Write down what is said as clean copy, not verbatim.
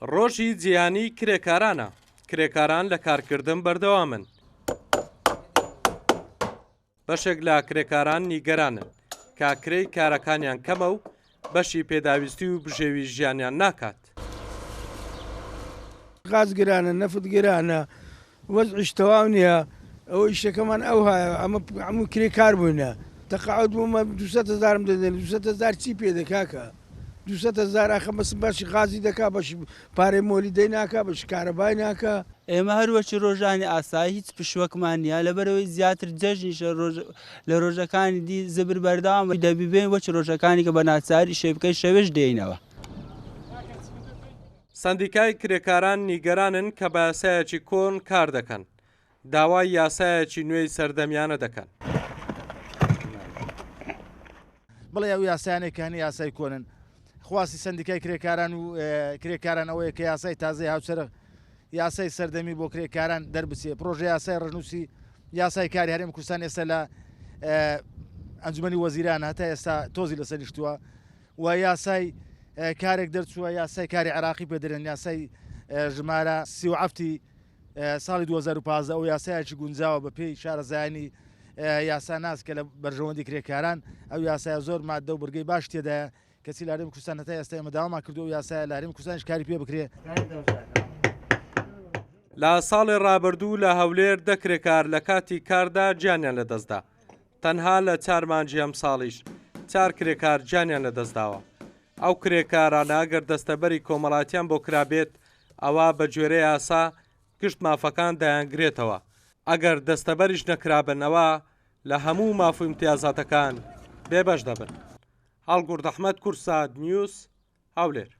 ڕۆژی جیهانی کرێکارانە. کرێکاران لە کارکردن بەردەوامن. بەشێک لە کرێکاران نیگەرانن کاکرەی کارەکانیان کەمە و بەشی پێداویستی و بژێوی ژیانیان ناکات. غاز گرانە، نەفت گرانە، وەزعیش تەواو نییە. ئەوە ئیشەکەمان ئەو هەیە، ئەمە هەموو کرێکار بووینە. تەقاعود بوومە 200,000 دەدەن، 200,000 چی پێ دەکاکە؟ 200,000 ئاخە بەسم باشی غازی دەکا، بەشی پارەی مۆلیدەی ناکا، بەشی کارەبای ناکا. ئێمە هەروەکی ڕۆژانی ئاسایی هیچ پشوەکمان نیە لەبەرەوەی زیاتر جەژنیشە لە ڕۆژەکانی دی زبر بەردەوام دەبیبێن وەچ ڕۆژەکانی کە بە ناچاری شێبکەی شەوێش دێینەوە. سەندیکای کرێکاران نیگەرانن کە بە یاسایەکی کۆن کار دەکەن. داوای یاسایەکی نوێی سەردەمیانە دەکەن. بڵێ ئەو یاسایانێک هەنی یاسای کۆنن. خواستی سندیکای کرێکاران و کرێکاران ئەوەیە کە یاسای تازەی هاوسەرە یاسای سەردەمی بۆ کرێکاران دەربچێ. پرۆژه یاسای ڕژنووسی یاسای کاری هەرێمی کوردستان ئێستا لە ئەنجومەنی وەزیران هەتا ئێستا تۆزی لەسەریشتووە و یاسای کارێک دەرچووە، یاسای کاری عراقی پێدرێن، یاسای ژمارە 37 ساڵی 2015 ئەو یاسایەکی گونجاوە بە پێی شارەزایانی یاسا ناز کە لە بەرژەوەندی کرێکاران. ئەو یاسایە زۆر مادە و بەرگەی باش تێدایە کەسی لە هەرێمی کوردستان هەتا ئێستا ئێمە داوامان کردو و یاسایە لە هەرێمی کوردستانیش کاری پێ بکرێ. لە ساڵی ڕابردوو لە هەولێر دەکرێکار لە کاتی کاردا گیانیان لەدەستدا. تەنها لە 4 مانگی ئەم ساڵیش 4 کرێکار گیانیان لەدەستداوە. ئەو کرێکارانە ئەگەر دەستەبەری کۆمەڵاتیان بۆ کرابێت ئەوە بە گوێرەی یاسا گشت مافەکان دایانگرێتەوە. ئەگەر دەستەبەریش نەکرابنەوە لە هەموو مافوو امتیازاتەکان بێبەش دەبن. هەڵگورد ئەحمەد، کورسات نیوز، هەولێر.